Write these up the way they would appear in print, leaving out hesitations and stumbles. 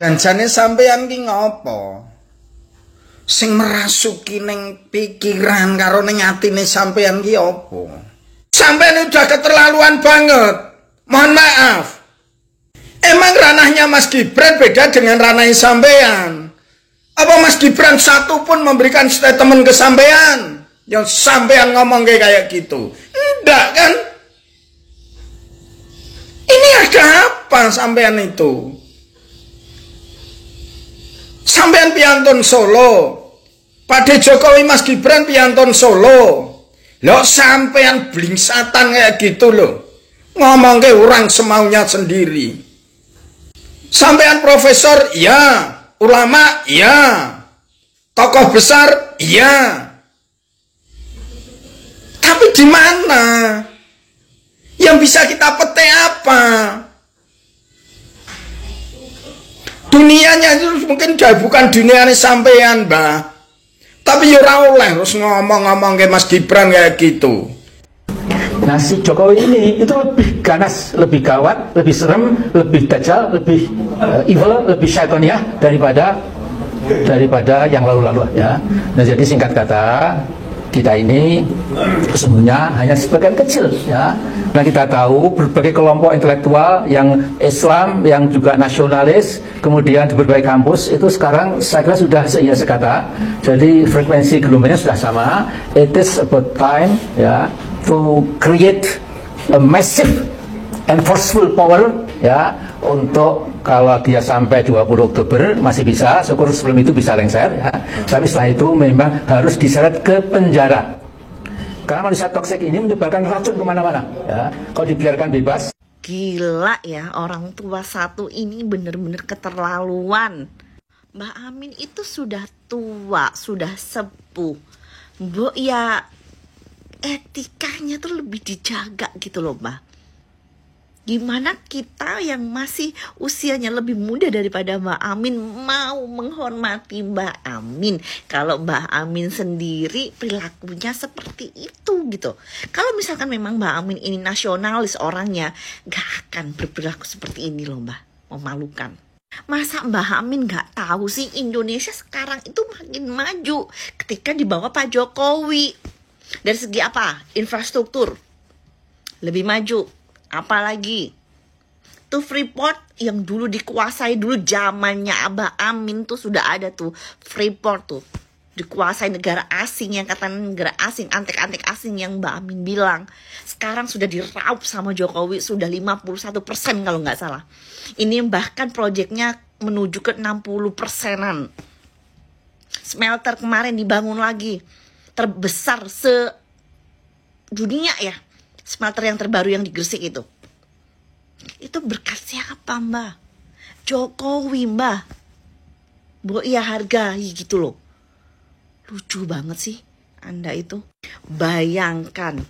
Janjane sampeyan ki ngopo? Sing merasuki ning pikiran karo ning atine sampeyan ki opo? Sampeyan udah keterlaluan banget. Mohon maaf. Emang ranahnya Mas Gibran beda dengan ranahnya sampeyan? Apa Mas Gibran satu pun memberikan statement ke sampeyan yang sampeyan ngomong kayak gitu? Enggak kan? Ini ada apa sampeyan itu? Sampeyan piantun Solo, Pak Jokowi Mas Gibran piantun Solo. Loh sampeyan blingsatan kayak gitu loh. Ngomong ke orang semaunya sendiri. Sampeyan profesor, iya. Ulama, iya. Tokoh besar, iya. Tapi di mana? Yang bisa kita petik apa? Dunianya itu mungkin bukan dunianya sampean, Mbah. Tapi ya ora oleh terus ngomong-ngomong kayak Mas Gibran kayak gitu. Nah si Jokowi ini itu lebih ganas, lebih gawat, lebih serem, lebih dajjal, lebih evil, lebih syaitoniyah daripada yang lalu-lalu ya. Nah jadi singkat kata, kita ini sesungguhnya hanya sebagian kecil ya. Nah kita tahu berbagai kelompok intelektual yang Islam, yang juga nasionalis, kemudian di berbagai kampus itu sekarang saya kira sudah seia sekata. Jadi frekuensi gelombangnya sudah sama. It is about time ya to create a massive and forceful power ya, untuk kalau dia sampai 20 Oktober masih bisa, syukur sebelum itu bisa lengser ya. Tapi setelah itu memang harus diseret ke penjara. Karena manusia toksik ini menyebarkan racun kemana-mana ya. Kalau dibiarkan bebas. Gila ya, orang tua satu ini bener-bener keterlaluan. Mbak Amin itu sudah tua, sudah sepuh. Bu ya etikanya tuh lebih dijaga gitu loh Mbak. Gimana kita yang masih usianya lebih muda daripada Mbak Amin mau menghormati Mbak Amin, kalau Mbak Amin sendiri perilakunya seperti itu gitu. Kalau misalkan memang Mbak Amin ini nasionalis orangnya, gak akan berperilaku seperti ini loh Mbak. Memalukan. Masa Mbak Amin gak tahu sih Indonesia sekarang itu makin maju ketika dibawa Pak Jokowi. Dari segi apa? Infrastruktur lebih maju. Apalagi tuh Freeport yang dulu dikuasai dulu zamannya Abah Amin tuh sudah ada tuh Freeport tuh dikuasai negara asing, yang katanya negara asing, antek-antek asing yang Mbak Amin bilang. Sekarang sudah diraup sama Jokowi, sudah 51% kalau nggak salah. Ini bahkan proyeknya menuju ke 60%-an. Smelter kemarin dibangun lagi, terbesar se-dunia ya. Smelter yang terbaru yang di Gresik itu berkat siapa Mbak? Jokowi Mbak. Bu ya hargai gitu loh. Lucu banget sih Anda itu. Bayangkan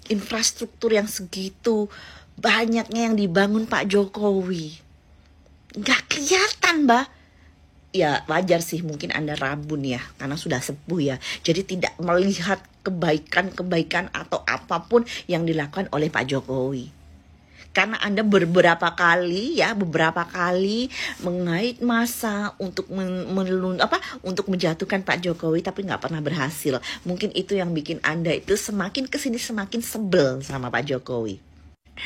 infrastruktur yang segitu banyaknya yang dibangun Pak Jokowi, nggak kelihatan Mbak. Ya wajar sih mungkin Anda rabun ya, karena sudah sepuh ya. Jadi tidak melihat kebaikan-kebaikan atau apapun yang dilakukan oleh Pak Jokowi. Karena Anda beberapa kali mengait massa untuk untuk menjatuhkan Pak Jokowi, tapi nggak pernah berhasil. Mungkin itu yang bikin Anda itu semakin kesini semakin sebel sama Pak Jokowi.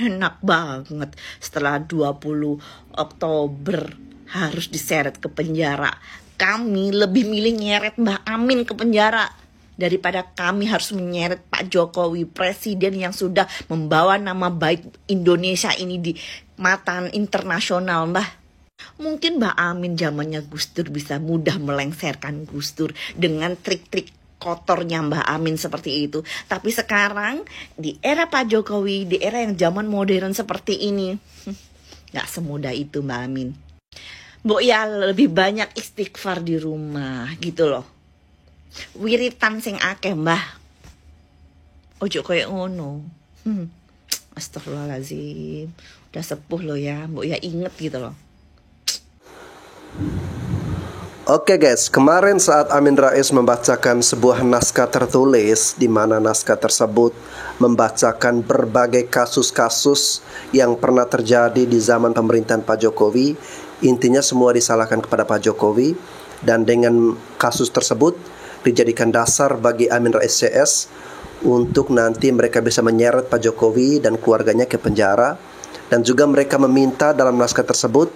Enak banget setelah 20 Oktober harus diseret ke penjara. Kami lebih milih nyeret Mbak Amin ke penjara daripada kami harus menyeret Pak Jokowi, presiden yang sudah membawa nama baik Indonesia ini di mata internasional Mbak. Mungkin Mbak Amin zamannya Gus Dur bisa mudah melengsarkan Gus Dur dengan trik-trik kotornya Mbak Amin seperti itu. Tapi sekarang di era Pak Jokowi, di era yang zaman modern seperti ini, gak semudah itu Mbak Amin. Bu ya lebih banyak istighfar di rumah gitu loh. Wiritan sing akeh Mbah. Ojo koyo ngono. Astagfirullahaladzim. Udah sepuh loh ya, Bu ya inget gitu loh. Oke guys, kemarin saat Amin Rais membacakan sebuah naskah tertulis di mana naskah tersebut membacakan berbagai kasus-kasus yang pernah terjadi di zaman pemerintahan Pak Jokowi, Intinya semua disalahkan kepada Pak Jokowi, dan dengan kasus tersebut dijadikan dasar bagi Amin Rais CS untuk nanti mereka bisa menyeret Pak Jokowi dan keluarganya ke penjara. Dan juga mereka meminta dalam naskah tersebut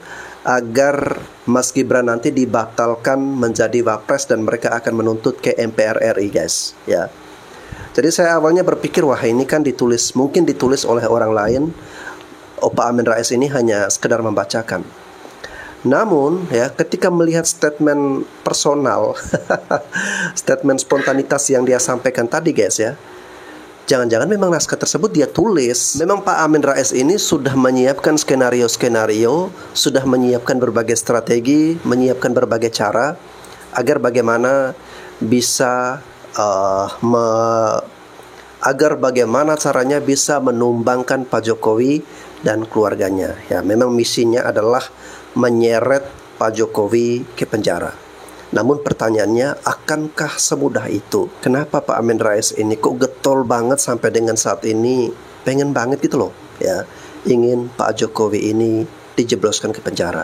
agar Mas Gibran nanti dibatalkan menjadi Wapres dan mereka akan menuntut ke MPR RI, guys, ya. Jadi saya awalnya berpikir, wah ini kan mungkin ditulis oleh orang lain. Pak Amin Rais ini hanya sekedar membacakan. Namun ya, ketika melihat statement personal, statement spontanitas yang dia sampaikan tadi, guys, ya, jangan-jangan memang naskah tersebut dia tulis. Memang Pak Amin Rais ini sudah menyiapkan skenario-skenario, sudah menyiapkan berbagai strategi, menyiapkan berbagai cara agar bagaimana bisa bagaimana caranya bisa menumbangkan Pak Jokowi dan keluarganya. Ya, memang misinya adalah menyeret Pak Jokowi ke penjara. Namun pertanyaannya, akankah semudah itu? Kenapa Pak Amin Rais ini kok getol banget sampai dengan saat ini pengen banget gitu loh, ya, ingin Pak Jokowi ini dijebloskan ke penjara.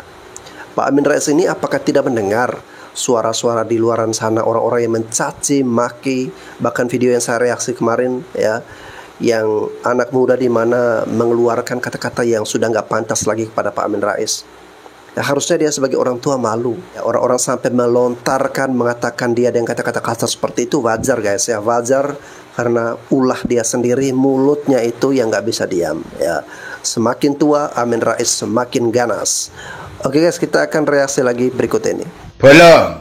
Pak Amin Rais ini apakah tidak mendengar suara-suara di luaran sana, orang-orang yang mencaci maki, bahkan video yang saya reaksi kemarin, ya, yang anak muda di mana mengeluarkan kata-kata yang sudah nggak pantas lagi kepada Pak Amin Rais. Ya, harusnya dia sebagai orang tua malu. Ya, orang-orang sampai melontarkan, mengatakan dia dengan kata-kata kasar seperti itu, wajar, guys, ya, wajar, karena ulah dia sendiri, mulutnya itu yang nggak bisa diam. Ya, semakin tua Amin Rais semakin ganas. Oke, guys, kita akan reaksi lagi berikut ini. Bolo,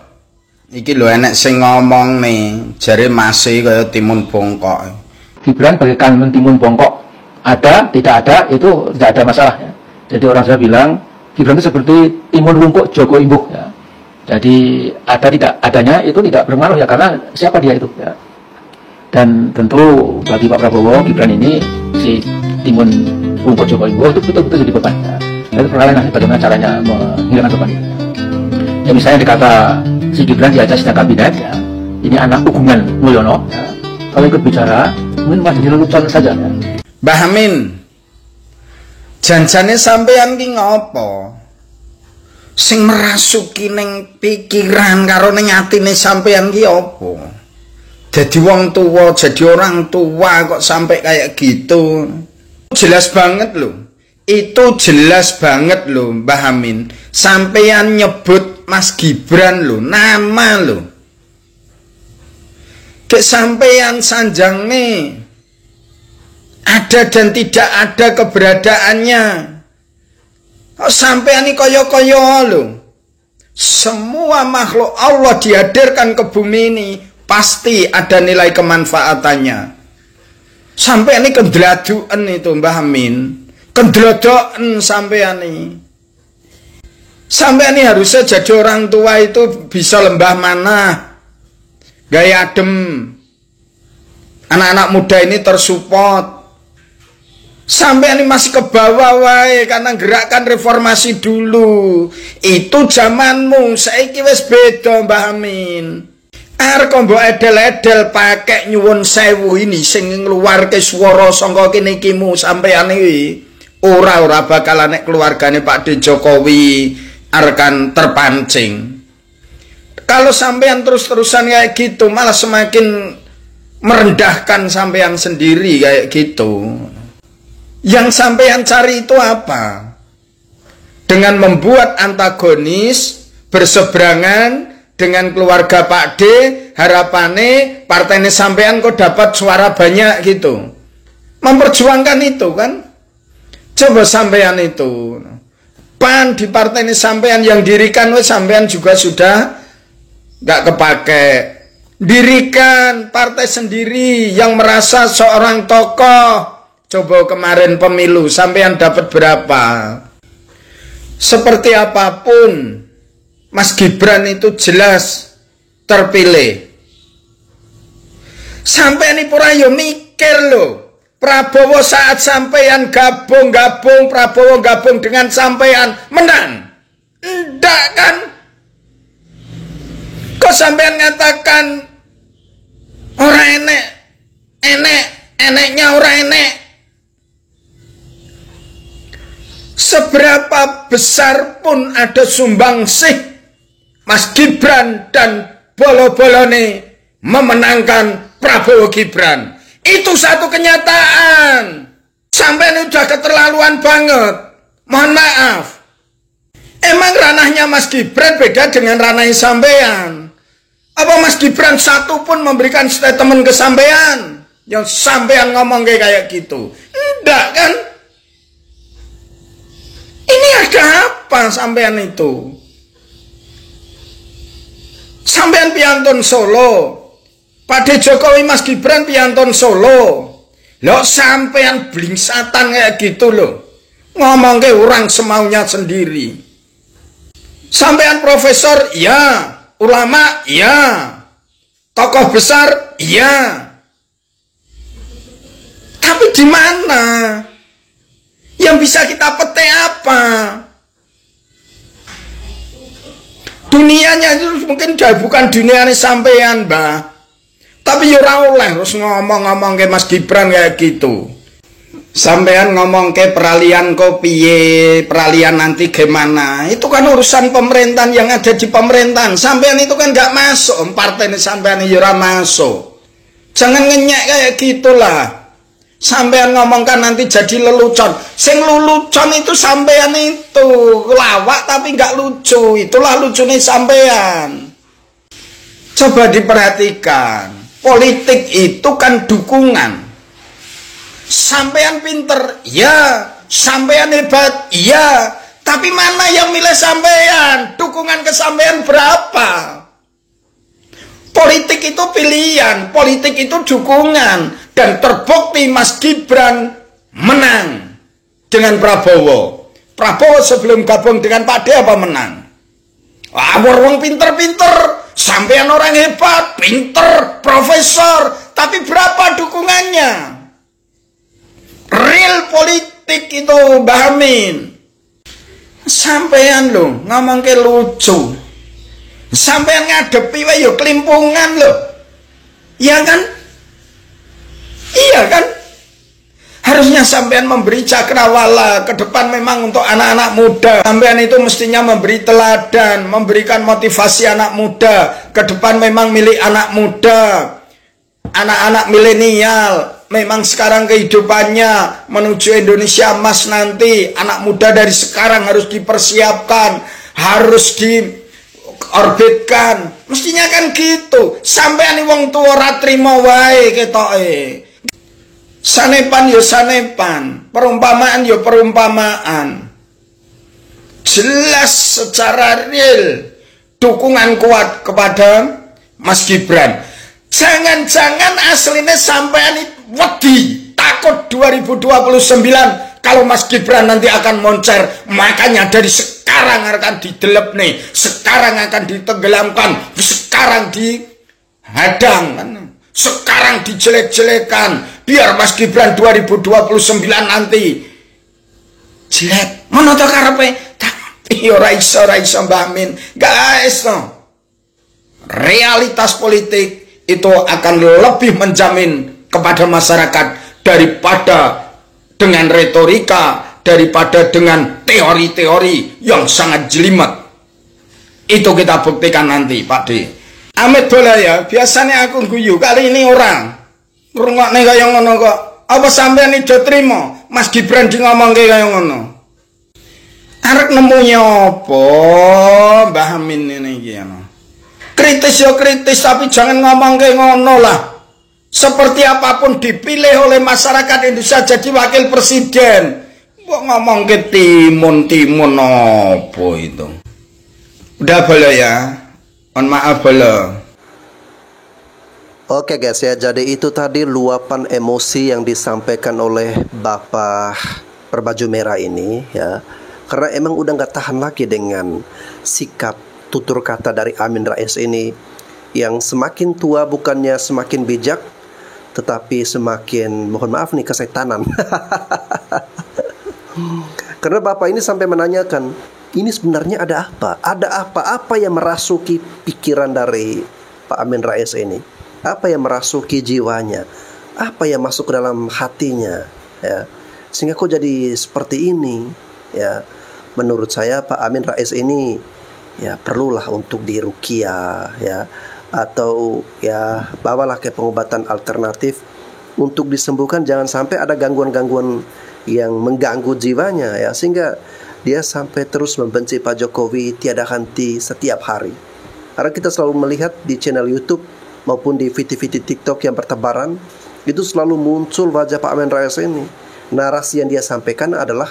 iki lho enek sing ngomong nih, jare masih kaya timun bongkok. Gibran bagaikan timun bongkok, ada, tidak ada, itu tidak ada masalah, ya. Jadi orang Jawa bilang Gibran itu seperti timun bongkok Joko Imbuk, ya. Jadi ada tidak adanya itu tidak berpengaruh, ya, karena siapa dia itu, ya. Dan tentu bagi Pak Prabowo, Gibran ini si timun bongkok Joko Imbuk itu betul-betul jadi beban, ya. Itu perlawanan bagaimana caranya menghilangkan beban itu. Ya, misalnya dikata si Gibran diajak sidang kabinet, ya, ini anak Ugungan Mulyono, ya, kalau ikut bicara mungkin masih lelucon saja, ya. Mbah Amin, janjane sampean ki ngopo? Sing merasuki ning pikiran karo ning atine sampean ki opo? Jadi wong tua, jadi orang tua kok sampai kayak gitu? Jelas banget loh. Itu jelas banget loh, Mbah Amin. Sampean nyebut Mas Gibran loh, nama loh. Ke sampean sanjang nih, ada dan tidak ada keberadaannya. Oh, sampean ini koyo-koyo loh. Semua makhluk Allah dihadirkan ke bumi ini pasti ada nilai kemanfaatannya. Sampean ini kendeladuan itu, Mbah Amin. Kendlodokan sampean ini. Sampean ini harusnya jadi orang tua itu bisa lembah mana, gaya adem. Anak-anak muda ini tersupport. Sampean ini masih ke bawah wae karena gerakan reformasi dulu. Itu zamanmu, saiki wis beda, Mbah Amin. Arep mbok edel-edel pakai nyuwun sewu ini sing ngluwarke swara saka kene kimu sampean iki. Ora bakalan nek keluargane Pak D Jokowi akan terpancing. Kalau sampean terus-terusan kayak gitu malah semakin merendahkan sampean sendiri kayak gitu. Yang sampean cari itu apa? Dengan membuat antagonis berseberangan dengan keluarga Pak D, harapane partainya sampean kok dapat suara banyak gitu. Memperjuangkan itu kan? Coba sampean itu. PAN di partai ini sampean yang dirikan sampean juga sudah gak kepake. Dirikan partai sendiri yang merasa seorang tokoh. Coba kemarin pemilu sampean dapat berapa? Seperti apapun Mas Gibran itu jelas terpilih. Sampean ini pura yo mikir loh. Prabowo saat sampean gabung Prabowo gabung dengan sampean menang. Enggak kan? Kok sampean ngatakan orang eneknya orang enek. seberapa besar pun ada sumbangsih Mas Gibran dan bolo-bolone memenangkan Prabowo Gibran. Itu satu kenyataan. Sampai udah keterlaluan banget. Mohon maaf. Emang ranahnya Mas Gibran beda dengan ranahnya sampean? Apa Mas Gibran satu pun memberikan statement ke sampean yang sampean ngomong kayak gitu? Enggak kan? Ini ada apa sampean itu? Sampean piantun Solo, Pak Jokowi Mas Gibran piantun Solo. Lo sampean blingsatan kayak gitu loh. Ngomong ke orang semaunya sendiri. Sampean profesor, ya. Ulama, ya. Tokoh besar, ya. Tapi di mana? Yang bisa kita petik apa? Dunianya itu mungkin bukan dunianya sampean, Mbah. Tapi ora oleh terus ngomong-ngomong ke Mas Gibran kayak gitu. Sampean ngomong ke peralihan piye, peralihan nanti gimana? Itu kan urusan pemerintahan yang ada di pemerintahan. Sampean itu kan gak masuk, partai sampean ya ora masuk. Jangan ngenyek kayak gitulah. Sampean ngomongkan nanti jadi lelucon. Sing lelucon itu sampean itu lawak tapi gak lucu. Itulah lucunya sampean. Coba diperhatikan. Politik itu kan dukungan. Sampean pinter, ya. Sampean hebat, ya. Tapi mana yang milih sampean? Dukungan ke sampean berapa? Politik itu pilihan, politik itu dukungan. Dan terbukti Mas Gibran menang dengan Prabowo. Prabowo sebelum gabung dengan Pak D apa menang? Wah, orang pinter-pinter. Sampean orang hebat, pinter, profesor. Tapi berapa dukungannya? Real politik itu Mbah Amin. Sampean lo ngomong ke lucu. Sampean ngadepi wae yo kelimpungan lo. Iya kan? Iya kan? Harusnya sampean memberi cakrawala ke depan memang untuk anak-anak muda. Sampean itu mestinya memberi teladan, memberikan motivasi anak muda. Ke depan memang milik anak muda. Anak-anak milenial. Memang sekarang kehidupannya menuju Indonesia emas nanti. Anak muda dari sekarang harus dipersiapkan. Harus diorbitkan. Mestinya kan gitu. Sampean wong tua ora trimo wae ketoke. Sanepan yo sanepan, perumpamaan yo perumpamaan. Jelas secara real dukungan kuat kepada Mas Gibran. Jangan-jangan aslinya sampean wedi takut 2029 kalau Mas Gibran nanti akan moncer. Makanya dari sekarang akan didelep nih, sekarang akan ditenggelamkan, sekarang dihadang kan. Sekarang dijelek-jelekan biar Mas Gibran 2029 nanti jelek. Ngono to karepe. Tapi ora iso Mbah Amin. Guys, no. Realitas politik itu akan lebih menjamin kepada masyarakat daripada dengan retorika, daripada dengan teori-teori yang sangat jelimet. Itu kita buktikan nanti, Pak D. Amit bola ya, biasanya aku guyu, kali ini orang ngrungokne kaya ngono kok. Apa sampean ijo trimo Mas Gibran di ngomong kaya ngono? Arek nemunya apa Mbah Amin ini iki ya. Kritis ya kritis tapi jangan ngomong kaya ngono lah. Seperti apapun dipilih oleh masyarakat Indonesia jadi wakil presiden. Kok ngomong ke timun-timun apa itu? Udah boleh ya. Mohon maaf boleh. Oke guys ya, jadi itu tadi luapan emosi yang disampaikan oleh Bapak berbaju merah ini ya. Karena emang udah gak tahan lagi dengan sikap tutur kata dari Amin Rais ini, yang semakin tua bukannya semakin bijak, tetapi semakin, mohon maaf nih, kesetanan. Karena Bapak ini sampai menanyakan, ini sebenarnya ada apa? Ada apa yang merasuki pikiran dari Pak Amin Rais ini? Apa yang merasuki jiwanya? Apa yang masuk ke dalam hatinya? Ya, sehingga kok jadi seperti ini? ya. Menurut saya Pak Amin Rais ini ya perlulah untuk diruqyah ya, atau ya bawalah ke pengobatan alternatif untuk disembuhkan, jangan sampai ada gangguan-gangguan yang mengganggu jiwanya ya, sehingga dia sampai terus membenci Pak Jokowi tiada henti setiap hari. Karena kita selalu melihat di channel YouTube maupun di video-video TikTok yang bertebaran, itu selalu muncul wajah Pak Amin Rais ini. Narasi yang dia sampaikan adalah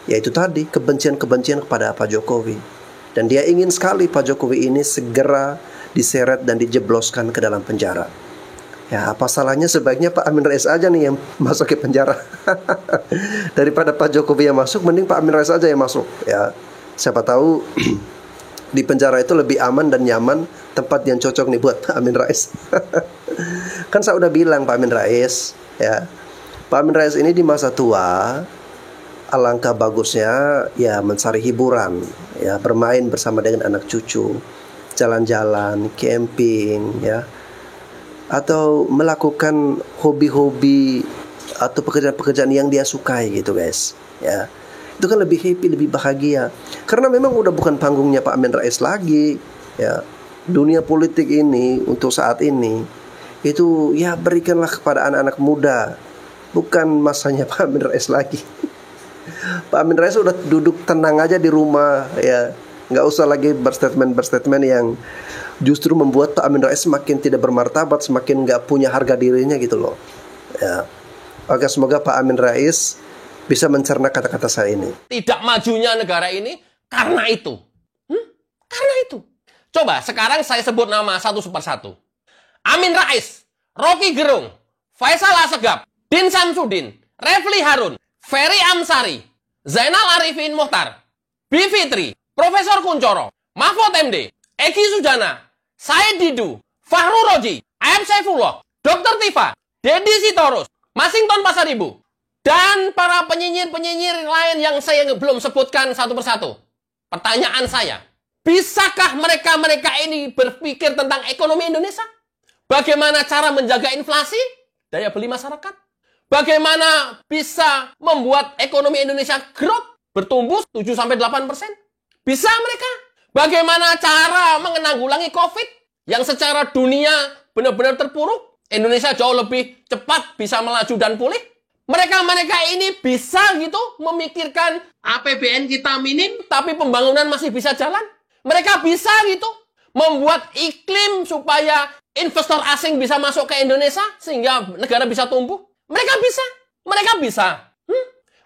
yaitu tadi kebencian-kebencian kepada Pak Jokowi. Dan dia ingin sekali Pak Jokowi ini segera diseret dan dijebloskan ke dalam penjara. Ya, apa salahnya sebaiknya Pak Amin Rais aja nih yang masuk ke penjara. Daripada Pak Jokowi yang masuk, mending Pak Amin Rais aja yang masuk. Ya, siapa tahu di penjara itu lebih aman dan nyaman, tempat yang cocok nih buat Pak Amin Rais. Kan saya udah bilang Pak Amin Rais, ya, Pak Amin Rais ini di masa tua, alangkah bagusnya ya mencari hiburan, ya bermain bersama dengan anak cucu, jalan-jalan, camping, ya, atau melakukan hobi-hobi atau pekerjaan-pekerjaan yang dia sukai gitu guys, ya. Itu kan lebih happy, lebih bahagia. Karena memang udah bukan panggungnya Pak Amin Rais lagi, ya. Dunia politik ini untuk saat ini itu ya berikanlah kepada anak-anak muda, bukan masanya Pak Amin Rais lagi. Pak Amin Rais udah duduk tenang aja di rumah, ya, nggak usah lagi berstatement yang justru membuat Pak Amin Rais semakin tidak bermartabat, semakin nggak punya harga dirinya gitu loh. Ya. Oke, semoga Pak Amin Rais bisa mencerna kata-kata saya ini. Tidak majunya negara ini karena itu. Karena itu. Coba sekarang saya sebut nama satu persatu. Amin Rais, Rocky Gerung, Faisal Assegaf, Din Samsudin, Refli Harun, Ferry Amsari, Zainal Arifin Muhtar, Bivitri, Profesor Kuncoro, Mahfud MD, Egi Sujana, Said Didu, Fahru Roji, AM Saifullah, Dr. Tifa, Dedi Sitorus, Masington Pasaribu, dan para penyinyir-penyinyir lain yang saya belum sebutkan satu persatu. Pertanyaan saya, bisakah mereka-mereka ini berpikir tentang ekonomi Indonesia? Bagaimana cara menjaga inflasi, daya beli masyarakat? Bagaimana bisa membuat ekonomi Indonesia growth, bertumbuh 7-8%? Bisa mereka? Bagaimana cara menanggulangi COVID yang secara dunia benar-benar terpuruk? Indonesia jauh lebih cepat bisa melaju dan pulih. Mereka-mereka ini bisa gitu memikirkan APBN kita minim, tapi pembangunan masih bisa jalan. Mereka bisa gitu membuat iklim supaya investor asing bisa masuk ke Indonesia sehingga negara bisa tumbuh. Mereka bisa. Mereka bisa.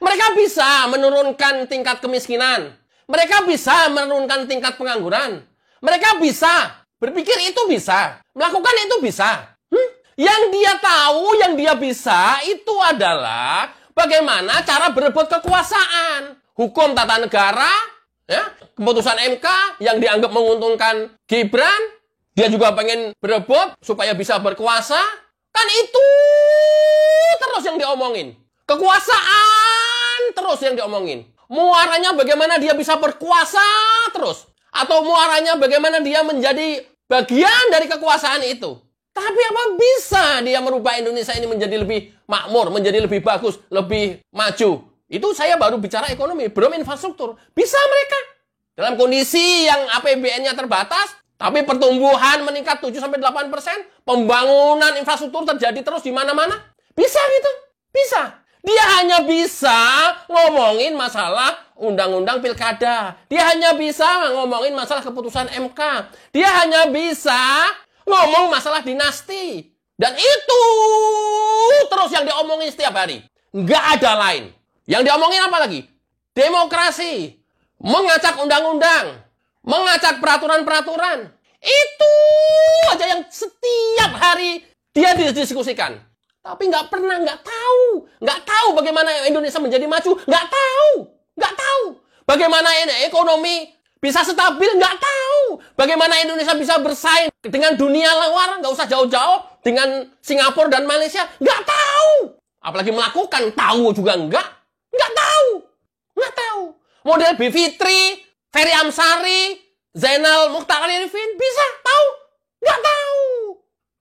Mereka bisa menurunkan tingkat kemiskinan. Mereka bisa menurunkan tingkat pengangguran. Mereka bisa. Berpikir itu bisa. Melakukan itu bisa. Yang dia tahu, yang dia bisa itu adalah bagaimana cara berebut kekuasaan. Hukum tata negara, ya, keputusan MK yang dianggap menguntungkan Gibran. Dia juga pengen berebut supaya bisa berkuasa. Kan itu terus yang diomongin. Kekuasaan terus yang diomongin. Muaranya bagaimana dia bisa berkuasa terus. Atau muaranya bagaimana dia menjadi bagian dari kekuasaan itu. Tapi apa bisa dia merubah Indonesia ini menjadi lebih makmur, menjadi lebih bagus, lebih maju. Itu saya baru bicara ekonomi, belum infrastruktur. Bisa mereka. Dalam kondisi yang APBN-nya terbatas, tapi pertumbuhan meningkat 7-8%, pembangunan infrastruktur terjadi terus di mana-mana. Bisa gitu. Bisa. Dia hanya bisa ngomongin masalah undang-undang pilkada. Dia hanya bisa ngomongin masalah keputusan MK. Dia hanya bisa ngomong masalah dinasti. Dan itu terus yang diomongin setiap hari. Nggak ada lain. Yang diomongin apa lagi? Demokrasi. Mengacak undang-undang. Mengacak peraturan-peraturan. Itu aja yang setiap hari dia didiskusikan. Tapi nggak tahu bagaimana Indonesia menjadi maju, nggak tahu, bagaimana ekonomi bisa stabil, nggak tahu, bagaimana Indonesia bisa bersaing dengan dunia luar, nggak usah jauh-jauh dengan Singapura dan Malaysia, nggak tahu, apalagi melakukan, tahu juga nggak tahu, model Bivitri, Ferry Amsari, Zainal Mukhtar Arifin bisa tahu, nggak tahu.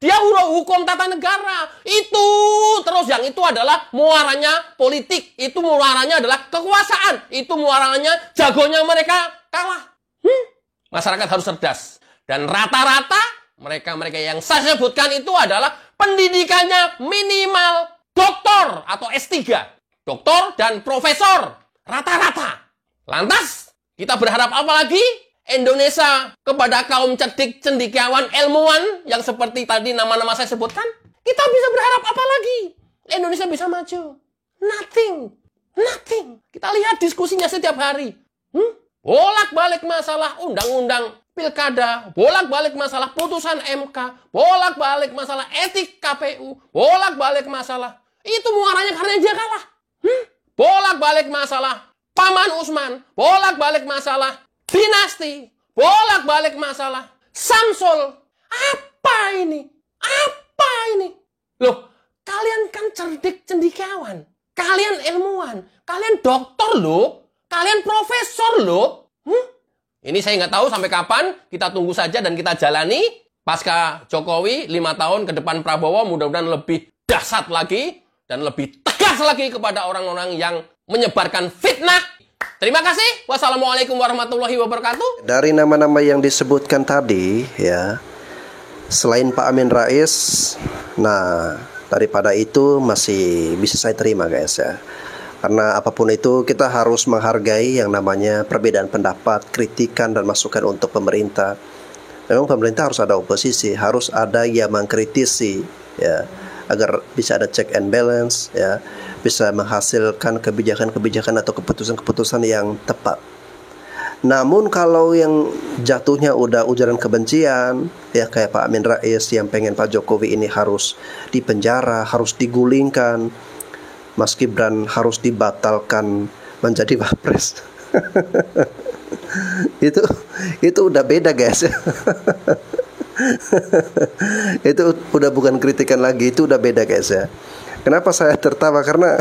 Dia hukum tata negara. Itu terus yang itu adalah muaranya politik. Itu muaranya adalah kekuasaan. Itu muaranya jagonya mereka kalah. Masyarakat harus cerdas. Dan rata-rata mereka-mereka yang saya sebutkan itu adalah pendidikannya minimal doktor atau S3. Doktor dan profesor. Rata-rata. Lantas, kita berharap apa lagi? Indonesia kepada kaum cerdik, cendekiawan, ilmuwan yang seperti tadi nama-nama saya sebutkan, kita bisa berharap apa lagi? Indonesia bisa maju. Nothing. Kita lihat diskusinya setiap hari. Bolak-balik masalah undang-undang pilkada, bolak-balik masalah putusan MK, bolak-balik masalah etik KPU, bolak-balik masalah. Itu muaranya karena dia kalah. Bolak-balik masalah Paman Usman, bolak-balik masalah dinasti, bolak-balik masalah Samsul. Apa ini? Loh, kalian kan cerdik cendekiawan, kalian ilmuwan, kalian dokter loh, kalian profesor loh. Ini saya nggak tahu sampai kapan, kita tunggu saja dan kita jalani. Pasca Jokowi, 5 tahun ke depan Prabowo, mudah-mudahan lebih dahsyat lagi dan lebih tegas lagi kepada orang-orang yang menyebarkan fitnah. Terima kasih. Wassalamualaikum warahmatullahi wabarakatuh. Dari nama-nama yang disebutkan tadi, ya, selain Pak Amin Rais, nah daripada itu masih bisa saya terima, guys, ya. Karena apapun itu kita harus menghargai yang namanya perbedaan pendapat, kritikan dan masukan untuk pemerintah. Memang pemerintah harus ada oposisi, harus ada yang mengkritisi, ya, agar bisa ada check and balance, ya, bisa menghasilkan kebijakan-kebijakan atau keputusan-keputusan yang tepat. Namun kalau yang jatuhnya udah ujaran kebencian, ya kayak Pak Amin Rais yang pengen Pak Jokowi ini harus dipenjara, harus digulingkan, Mas Gibran harus dibatalkan menjadi wapres. itu udah beda, guys. Itu udah bukan kritikan lagi, itu udah beda, guys, ya. Kenapa saya tertawa? Karena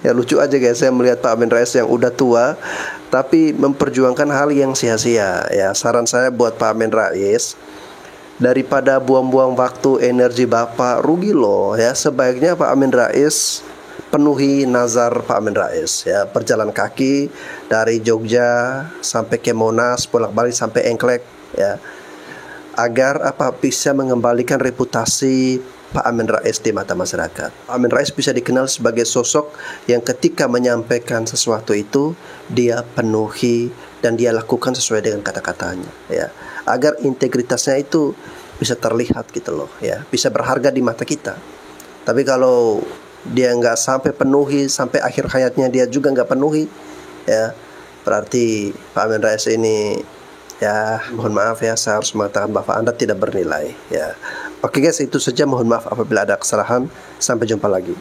ya lucu aja, guys, saya melihat Pak Amin Rais yang udah tua tapi memperjuangkan hal yang sia-sia, ya. Saran saya buat Pak Amin Rais, daripada buang-buang waktu energi Bapak, rugi loh, ya. Sebaiknya Pak Amin Rais penuhi nazar Pak Amin Rais, ya, berjalan kaki dari Jogja sampai ke Monas, bolak-balik sampai Engklek, ya, agar bisa mengembalikan reputasi Pak Amin Rais di mata masyarakat. Pak Amin Rais bisa dikenal sebagai sosok yang ketika menyampaikan sesuatu itu dia penuhi dan dia lakukan sesuai dengan kata-katanya, ya, agar integritasnya itu bisa terlihat gitu loh, ya, bisa berharga di mata kita. Tapi kalau dia nggak sampai penuhi, sampai akhir hayatnya dia juga nggak penuhi, ya, berarti Pak Amin Rais ini, ya, mohon maaf, ya, saya harus mengatakan bahwa Anda tidak bernilai, ya. Oke, guys, itu saja. Mohon maaf apabila ada kesalahan. Sampai jumpa lagi.